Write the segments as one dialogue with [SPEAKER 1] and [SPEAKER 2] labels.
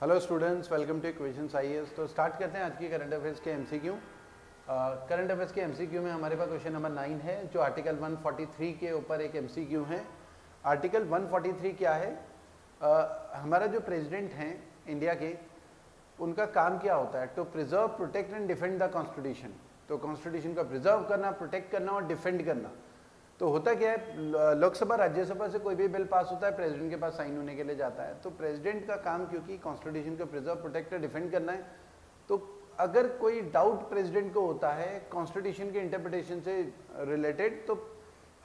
[SPEAKER 1] Hello students, welcome two equations IAS. तो start करते हैं आज की करंट अफेयर्स के एमसीक्यू। करंट अफेयर्स के एमसीक्यू में हमारे पास क्वेश्चन नंबर 9 है, जो आर्टिकल 143 के ऊपर एक एमसीक्यू है। आर्टिकल 143 क्या है? हमारा जो प्रेसिडेंट हैं इंडिया के, उनका काम क्या होता है? To preserve, protect and defend the constitution. तो कॉन्स्टिट्यूशन को प्रिजर्व करना, प्रोटेक्ट करना और डिफेंड करना। तो होता क्या है, लोकसभा राज्यसभा से कोई भी बिल पास होता है, प्रेसिडेंट के पास साइन होने के लिए जाता है। तो प्रेसिडेंट का काम क्योंकि कॉन्स्टिट्यूशन को प्रिजर्व, प्रोटेक्ट और डिफेंड करना है, तो अगर कोई डाउट प्रेसिडेंट को होता है कॉन्स्टिट्यूशन के इंटरप्रिटेशन से रिलेटेड, तो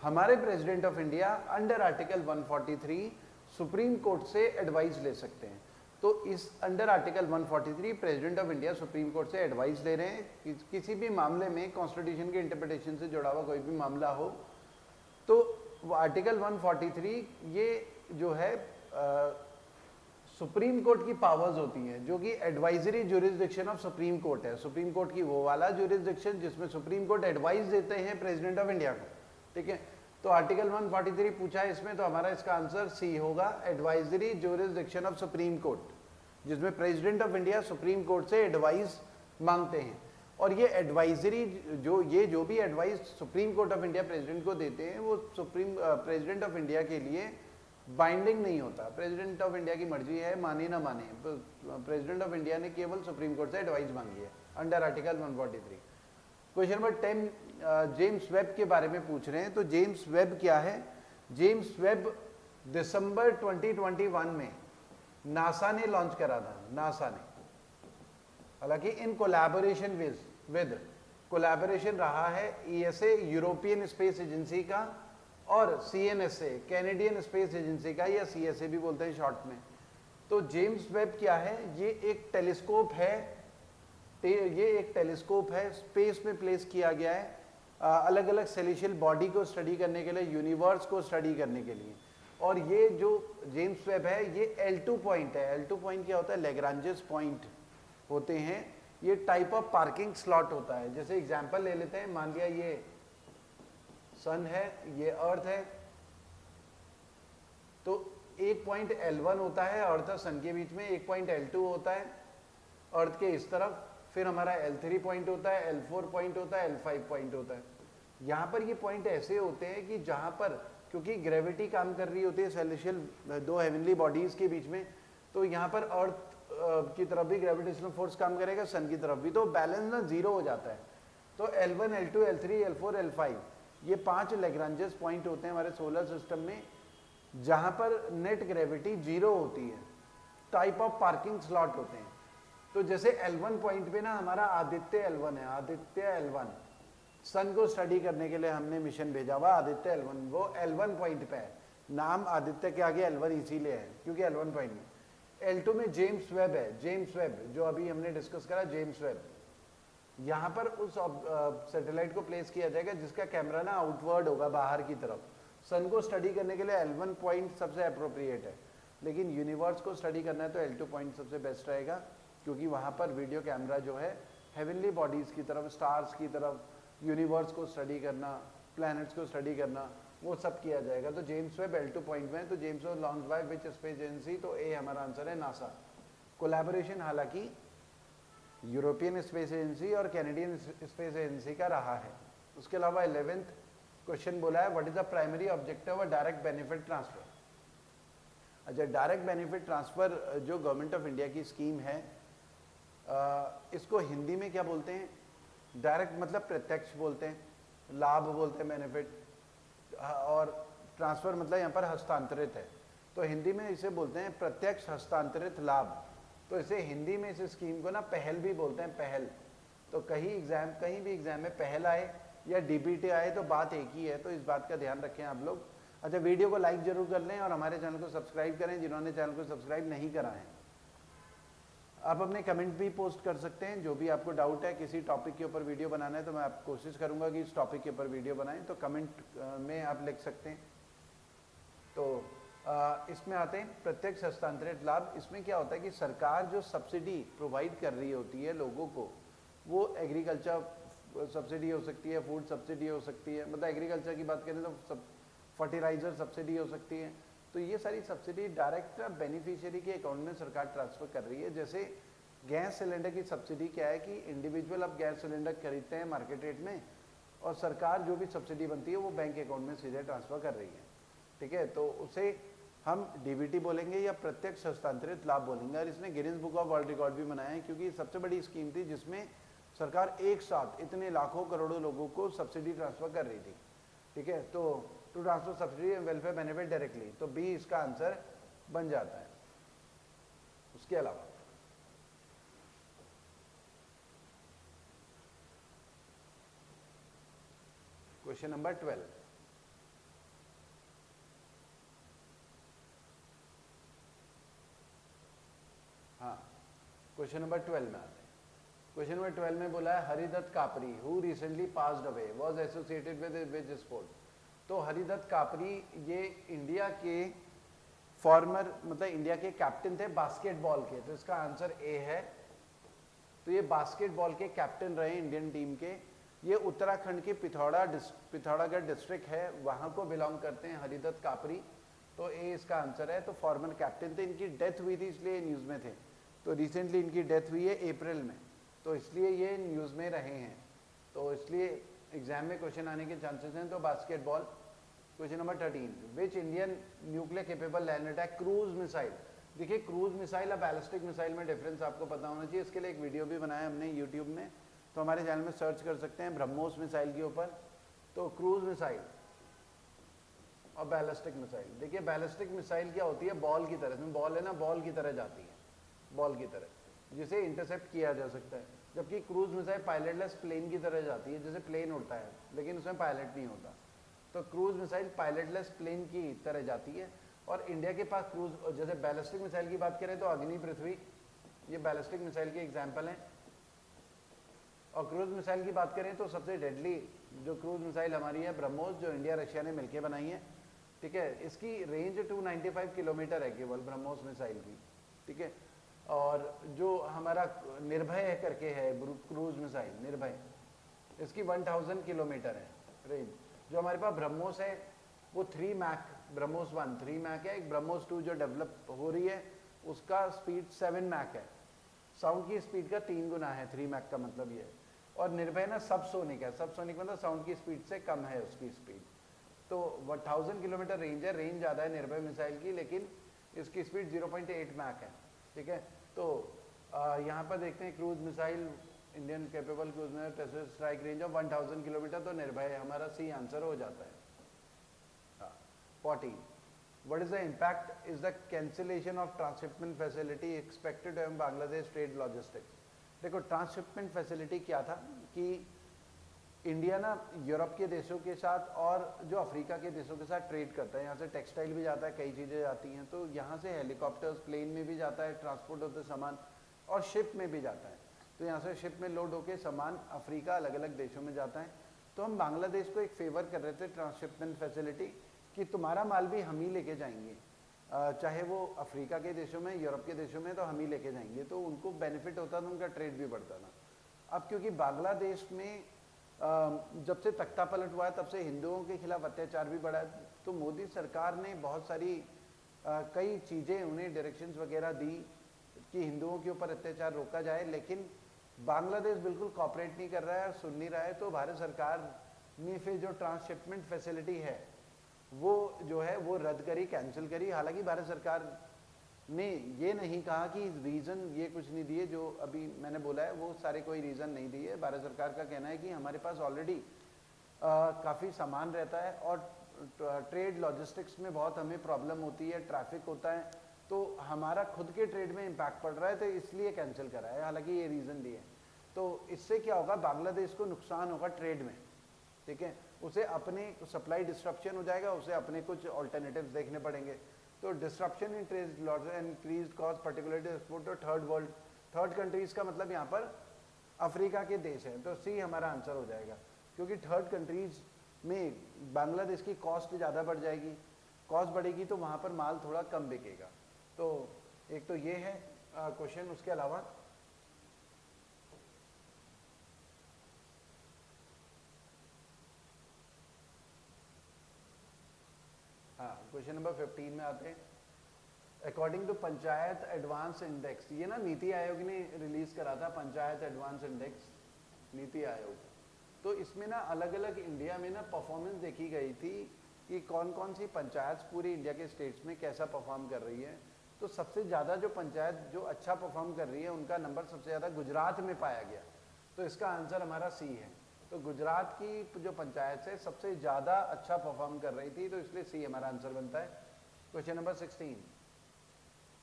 [SPEAKER 1] हमारे president of India under article 143 supreme court से एडवाइस ले सकते हैं। तो इस under article 143 president of India supreme court से एडवाइस ले रहे हैं कि किसी भी मामले में कॉन्स्टिट्यूशन के इंटरप्रिटेशन से जुड़ा हुआ कोई भी मामला हो। तो आर्टिकल 143 ये जो है सुप्रीम कोर्ट की पावर्स होती हैं, जो कि advisory jurisdiction of supreme court है। सुप्रीम कोर्ट की वो वाला ज्यूरिसडिक्शन जिसमें सुप्रीम कोर्ट एडवाइस देते हैं प्रेसिडेंट ऑफ इंडिया को, ठीक है। तो आर्टिकल 143 पूछा है इसमें, तो हमारा इसका आंसर सी होगा, advisory jurisdiction of supreme court, जिसमें president of India supreme court से एडवाइस मांगते हैं। और ये एडवाइजरी जो भी advice supreme court of India president को देते हैं, वो सुप्रीम प्रेसिडेंट ऑफ इंडिया के लिए बाइंडिंग नहीं होता। प्रेसिडेंट ऑफ इंडिया की मर्जी है, माने ना माने। प्रेसिडेंट ऑफ इंडिया ने केवल सुप्रीम कोर्ट से एडवाइस मांगी है under article 143। Question number 10 James Webb के बारे में पूछ रहे हैं। तो जेम्स वेब क्या है? जेम्स वेब दिसंबर 2021 में नासा ने लॉन्च करा था। नासा ने, हालांकि इन कोलैबोरेशन विद कोलैबोरेशन रहा है ईएसए यूरोपियन स्पेस एजेंसी का और सीएनएसए कैनेडियन स्पेस एजेंसी का, या सीएसए भी बोलते हैं शॉर्ट में। तो जेम्स वेब क्या है? ये एक टेलीस्कोप है, स्पेस में प्लेस किया गया है अलग अलग सेलेशियल बॉडी को स्टडी करने के लिए, यूनिवर्स को स्टडी करने के लिए। और ये जो जेम्स वेब है ये L2 पॉइंट है। L2 पॉइंट क्या होता है? लैग्रांजेस पॉइंट होते हैं। ये टाइप ऑफ पार्किंग स्लॉट होता है। जैसे एग्जांपल ले लेते हैं, मान लिया ये सन है, ये अर्थ है, तो एक पॉइंट L1 होता है अर्थ और सन के बीच में, एक पॉइंट L2 होता है अर्थ के इस तरफ, फिर हमारा L3 पॉइंट होता है, L4 पॉइंट होता है, L5 पॉइंट होता है। यहाँ पर ये पॉइंट ऐसे होते हैं कि जहाँ पर क्योंकि ग्रेविटी काम कर रही होती है सेलेशियल दो हेवनली बॉडीज के बीच में, तो यहाँ पर अर्थ की तरफ भी ग्रेविटेशनल फोर्स काम करेगा, सन की तरफ भी, तो बैलेंस ना जीरो हो जाता है। तो L1, L2, L3, L4, L5 ये 5 लैग्रांजेस पॉइंट होते हैं हमारे सोलर सिस्टम में, जहां पर नेट ग्रेविटी जीरो होती है। टाइप ऑफ पार्किंग स्लॉट होते हैं। तो जैसे L1 पॉइंट पे ना हमारा आदित्य L1 है, आदित्य L1 सन को स्टडी करने के लिए हमने मिशन भेजा हुआ आदित्य L1, वो L1 पॉइंट पे है। नाम आदित्य के आगे L1 इसीलिए है क्योंकि L1 पॉइंट में। L2 में जेम्स वेब है, जेम्स वेब जो अभी हमने डिस्कस करा, जेम्स वेब। यहाँ पर उस सैटेलाइट को प्लेस किया जाएगा जिसका कैमरा ना आउटवर्ड होगा, बाहर की तरफ। सन को स्टडी करने के लिए L1 पॉइंट सबसे अप्रोप्रिएट है, लेकिन यूनिवर्स को स्टडी करना है तो L2 पॉइंट सबसे बेस्ट रहेगा, क्योंकि वहाँ पर वीडियो कैमरा जो है हेवनली बॉडीज की तरफ, स्टार्स की तरफ, यूनिवर्स को स्टडी करना, प्लैनेट्स को स्टडी करना, वो सब किया जाएगा। तो जेम्स वेब L2 पॉइंट में है। तो James Webb launch by which space agency? तो ए हमारा आंसर है, नासा। कोलैबोरेशन हालांकि यूरोपियन स्पेस एजेंसी और कैनेडियन स्पेस एजेंसी का रहा है। उसके अलावा 11th क्वेश्चन बोला है, what is the primary objective of direct benefit transfer? अच्छा, डायरेक्ट बेनिफिट ट्रांसफर जो गवर्नमेंट ऑफ इंडिया की स्कीम है, इसको हिंदी में क्या बोलते हैं? डायरेक्ट मतलब प्रत्यक्ष बोलते हैं, लाभ बोलते हैं बेनिफिट, और ट्रांसफर मतलब यहाँ पर हस्तांतरित है, तो हिंदी में इसे बोलते हैं प्रत्यक्ष हस्तांतरित लाभ। तो इसे हिंदी में इस स्कीम को ना पहल भी बोलते हैं, पहल। तो कहीं भी एग्जाम में पहल आए या डीबीटी आए तो बात एक ही है, तो इस बात का ध्यान रखें आप लोग। अच्छा, वीडियो को लाइक जरूर कर लें और हमारे चैनल को सब्सक्राइब करें जिन्होंने चैनल को सब्सक्राइब नहीं करा है। आप अपने कमेंट भी पोस्ट कर सकते हैं, जो भी आपको डाउट है, किसी टॉपिक के ऊपर वीडियो बनाना है तो मैं आप कोशिश करूंगा कि इस टॉपिक के ऊपर वीडियो बनाएं, तो कमेंट में आप लिख सकते हैं। तो इसमें आते हैं प्रत्यक्ष हस्तांतरित लाभ। इसमें क्या होता है कि सरकार जो सब्सिडी प्रोवाइड कर रही होती है लोगों को, वो एग्रीकल्चर सब्सिडी हो सकती है, फूड सब्सिडी हो सकती है, मतलब एग्रीकल्चर की बात करें तो फर्टिलाइजर सब्सिडी हो सकती है, तो ये सारी सब्सिडी डायरेक्ट बेनिफिशियरी के अकाउंट में सरकार ट्रांसफर कर रही है। जैसे गैस सिलेंडर की सब्सिडी क्या है कि इंडिविजुअल अब गैस सिलेंडर खरीदते हैं मार्केट रेट में, और सरकार जो भी सब्सिडी बनती है वो बैंक अकाउंट में सीधे ट्रांसफर कर रही है, ठीक है। तो उसे हम डीबीटी बोलेंगे या प्रत्यक्ष हस्तांतरित लाभ बोलेंगे। और इसने Guinness book of world record भी बनाया है, क्योंकि सबसे बड़ी स्कीम थी जिसमें सरकार एक साथ इतने लाखों करोड़ों लोगों को सब्सिडी ट्रांसफर कर रही थी, ठीक है। तो to transfer subsidy and welfare benefit directly, तो बी इसका आंसर बन जाता है। उसके अलावा क्वेश्चन नंबर 12, हाँ क्वेश्चन नंबर 12 में आते हैं। क्वेश्चन नंबर 12 में बोला है Haridatt Kapri who recently passed away was associated with which sport. तो हरिदत्त कापरी ये इंडिया के फॉर्मर, मतलब इंडिया के कैप्टन थे बास्केटबॉल के, तो इसका आंसर ए है। तो ये बास्केटबॉल के कैप्टन रहे इंडियन टीम के। ये उत्तराखंड के पिथौरागढ़ डिस्ट्रिक्ट है, वहां को बिलोंग करते हैं हरिदत्त कापरी, तो ए इसका आंसर है। तो फॉर्मर कैप्टन थे, इनकी डेथ हुई थी इसलिए न्यूज में थे। तो रिसेंटली इनकी डेथ हुई है अप्रैल में, तो इसलिए ये न्यूज में रहे हैं, तो इसलिए एग्जाम में क्वेश्चन आने के चांसेस हैं। तो basketball. Question number 13, which Indian nuclear capable land attack cruise missile. देखिए क्रूज मिसाइल और बैलिस्टिक मिसाइल में डिफरेंस आपको पता होना चाहिए। इसके लिए एक वीडियो भी बनाया हमने यूट्यूब में, तो हमारे चैनल में सर्च कर सकते हैं ब्रह्मोस मिसाइल के ऊपर। तो क्रूज मिसाइल और बैलिस्टिक मिसाइल, देखिए बैलिस्टिक मिसाइल क्या होती है, बॉल की तरह, इसमें बॉल है ना, बॉल की तरह जाती है, बॉल की तरह, जिसे इंटरसेप्ट किया जा सकता है। जबकि क्रूज मिसाइल पायलटलेस प्लेन की तरह जाती है, जैसे प्लेन उड़ता है लेकिन उसमें पायलट नहीं होता। तो क्रूज मिसाइल पायलटलेस प्लेन की तरह जाती है। और इंडिया के पास क्रूज, जैसे बैलिस्टिक मिसाइल की बात करें तो अग्नि पृथ्वी, ये बैलिस्टिक मिसाइल के एग्जाम्पल हैं। और क्रूज मिसाइल की बात करें तो सबसे डेडली जो क्रूज मिसाइल हमारी है ब्रह्मोस, जो इंडिया रशिया ने मिलकर बनाई है, ठीक है। इसकी रेंज 295 किलोमीटर है केवल ब्रह्मोस मिसाइल की, ठीक है। और जो हमारा निर्भय करके है क्रूज मिसाइल निर्भय, इसकी 1000 किलोमीटर है रेंज। जो हमारे पास ब्रह्मोस है वो 3 मैक, ब्रह्मोस 1 3 मैक है। एक ब्रह्मोस 2 जो डेवलप हो रही है उसका स्पीड 7 मैक है, साउंड की स्पीड का 3 गुना है 3 मैक का मतलब ये है। और निर्भय ना सबसोनिक है, सबसोनिक मतलब साउंड की स्पीड से कम है उसकी स्पीड। तो 1000 किलोमीटर रेंज है, रेंज ज़्यादा है निर्भय मिसाइल की, लेकिन इसकी स्पीड 0.8 मैक है, ठीक है। तो यहाँ पर देखते हैं cruise missile, Indian capable cruise missile strike range of 1000 kilometre, तो निर्भय हमारा सी आंसर हो जाता है। 14, what is the impact is the cancellation of transshipment facility expected on Bangladesh trade logistics। देखो ट्रांसशिपमेंट फैसिलिटी क्या था कि इंडिया ना यूरोप के देशों के साथ और जो अफ्रीका के देशों के साथ ट्रेड करता है, यहाँ से टेक्सटाइल भी जाता है, कई चीज़ें जाती हैं, तो यहाँ से हेलीकॉप्टर्स प्लेन में भी जाता है, ट्रांसपोर्ट होते सामान, और शिप में भी जाता है। तो यहाँ से शिप में लोड होके सामान अफ्रीका अलग अलग देशों में जाता है। तो हम बांग्लादेश को एक फेवर कर रहे थे ट्रांसशिपमेंट फैसिलिटी कि तुम्हारा माल भी हम ही लेके जाएंगे, चाहे वो अफ्रीका के देशों में, यूरोप के देशों में, तो हम ही लेके जाएंगे। तो उनको बेनिफिट होता था, उनका ट्रेड भी बढ़ता था। अब क्योंकि बांग्लादेश में जब से तख्ता पलट हुआ है तब से हिंदुओं के खिलाफ अत्याचार भी बढ़ा है, तो मोदी सरकार ने बहुत सारी कई चीज़ें उन्हें डायरेक्शंस वगैरह दी कि हिंदुओं के ऊपर अत्याचार रोका जाए, लेकिन बांग्लादेश बिल्कुल कॉपरेट नहीं कर रहा है, सुन नहीं रहा है। तो भारत सरकार ने फिर जो ट्रांसशिपमेंट फैसिलिटी है वो जो है वो रद्द करी, कैंसिल करी। हालांकि भारत सरकार ने ये नहीं कहा कि रीज़न ये कुछ नहीं दिए, जो अभी मैंने बोला है वो सारे कोई रीज़न नहीं दिए। भारत सरकार का कहना है कि हमारे पास ऑलरेडी काफ़ी सामान रहता है और ट्रेड लॉजिस्टिक्स में बहुत हमें प्रॉब्लम होती है, ट्रैफिक होता है, तो हमारा खुद के ट्रेड में इम्पैक्ट पड़ रहा है, तो इसलिए कैंसिल करा है। हालांकि ये रीज़न दिए, तो इससे क्या होगा, बांग्लादेश को नुकसान होगा ट्रेड में, ठीक है। उसे अपने सप्लाई डिस्ट्रप्शन हो जाएगा, उसे अपने कुछ ऑल्टरनेटिव्स देखने पड़ेंगे। तो disruption in trade loss and increase cost particularly export to third world, third countries का मतलब यहाँ पर अफ्रीका के देश हैं, तो सी हमारा आंसर हो जाएगा। क्योंकि थर्ड कंट्रीज में बांग्लादेश की कॉस्ट ज़्यादा बढ़ जाएगी, कॉस्ट बढ़ेगी तो वहाँ पर माल थोड़ा कम बिकेगा। तो एक तो ये है क्वेश्चन। उसके अलावा हाँ क्वेश्चन नंबर 15 में आते हैं। According to panchayat advance index, ये ना नीति आयोग ने रिलीज करा था, पंचायत एडवांस इंडेक्स, नीति आयोग। तो इसमें ना अलग अलग इंडिया में ना परफॉर्मेंस देखी गई थी कि कौन कौन सी पंचायत पूरी इंडिया के स्टेट्स में कैसा परफॉर्म कर रही है। तो सबसे ज़्यादा जो पंचायत जो अच्छा परफॉर्म कर रही है उनका नंबर सबसे ज़्यादा गुजरात में पाया गया। तो इसका आंसर हमारा सी है। तो गुजरात की जो पंचायत है सबसे ज़्यादा अच्छा परफॉर्म कर रही थी, तो इसलिए सी हमारा आंसर बनता है। Question number 16,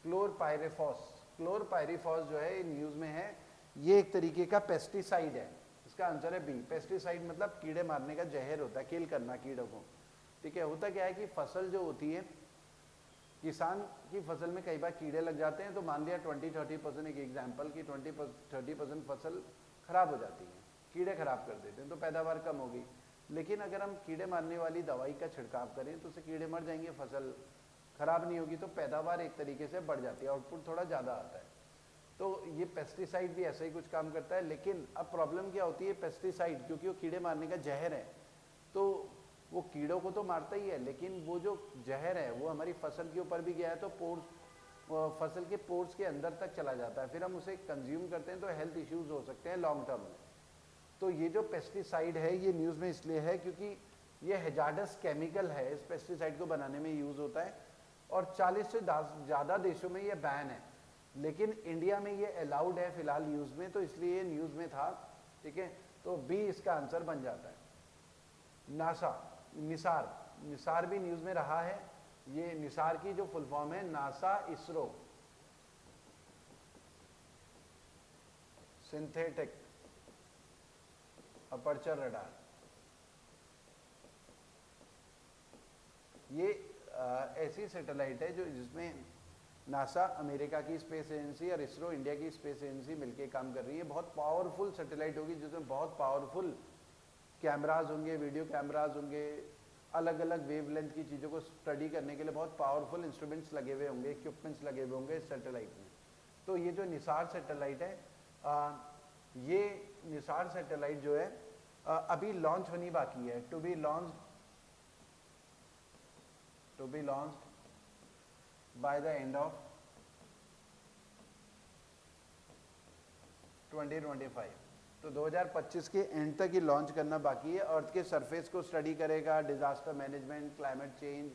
[SPEAKER 1] क्लोरपाइरिफॉस। क्लोरपाइरिफॉस जो है न्यूज़ में है, ये एक तरीके का पेस्टिसाइड है। इसका आंसर है बी। पेस्टिसाइड मतलब कीड़े मारने का जहर होता है, किल करना कीड़ों को। ठीक है, होता क्या है कि फसल जो होती है, किसान की फसल में कई बार कीड़े लग जाते हैं, तो मान लिया 20-30%, एक एग्जाम्पल की 20-30% फसल खराब हो जाती है, कीड़े खराब कर देते हैं, तो पैदावार कम होगी। लेकिन अगर हम कीड़े मारने वाली दवाई का छिड़काव करें तो उससे कीड़े मर जाएंगे, फसल खराब नहीं होगी, तो पैदावार एक तरीके से बढ़ जाती है, आउटपुट थोड़ा ज़्यादा आता है। तो ये पेस्टिसाइड भी ऐसा ही कुछ काम करता है। लेकिन अब प्रॉब्लम क्या होती है, पेस्टिसाइड क्योंकि वो कीड़े मारने का जहर है, तो वो कीड़ों को तो मारता ही है, लेकिन वो जो जहर है वो हमारी फसल के ऊपर भी गया है तो पोर्स, फसल के पोर्स के अंदर तक चला जाता है, फिर हम उसे कंज्यूम करते हैं तो हेल्थ इश्यूज हो सकते हैं लॉन्ग टर्म में। तो ये जो पेस्टिसाइड है ये न्यूज़ में इसलिए है क्योंकि ये हैजार्डस केमिकल है, इस पेस्टिसाइड को बनाने में यूज़ होता है, और 40 से ज़्यादा देशों में ये बैन है, लेकिन इंडिया में ये अलाउड है फिलहाल यूज़ में, तो इसलिए ये न्यूज़ में था। ठीक है, तो बी इसका आंसर बन जाता है। नासा, निसार, निसार भी न्यूज़ में रहा है। ये निसार की जो फुल फॉर्म है NASA ISRO synthetic aperture radar. ये ऐसी सैटेलाइट है जो जिसमें नासा अमेरिका की स्पेस एजेंसी और इसरो इंडिया की स्पेस एजेंसी मिलके काम कर रही है। बहुत पावरफुल सैटेलाइट होगी जिसमें बहुत पावरफुल कैमराज होंगे, वीडियो कैमराज होंगे, अलग अलग वेवलेंथ की चीज़ों को स्टडी करने के लिए बहुत पावरफुल इंस्ट्रूमेंट्स लगे हुए होंगे, इक्विपमेंट्स लगे हुए होंगे इस सैटेलाइट में। तो ये जो निसार सैटेलाइट है, ये निसार सैटेलाइट जो है अभी लॉन्च होनी बाकी है, to be launched by the end of 2025। तो 2025 के एंड तक ये लॉन्च करना बाकी है। अर्थ के सरफेस को स्टडी करेगा, डिजास्टर मैनेजमेंट, क्लाइमेट चेंज,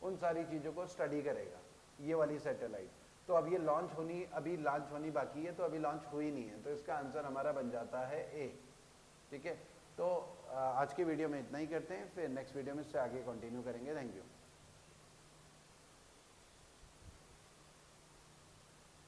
[SPEAKER 1] उन सारी चीज़ों को स्टडी करेगा ये वाली सैटेलाइट। तो अब ये अभी लॉन्च होनी बाकी है, तो अभी लॉन्च हुई नहीं है, तो इसका आंसर हमारा बन जाता है ए। ठीक है, तो आज के वीडियो में इतना ही करते हैं, फिर नेक्स्ट वीडियो में इससे आगे कंटिन्यू करेंगे। Thank you.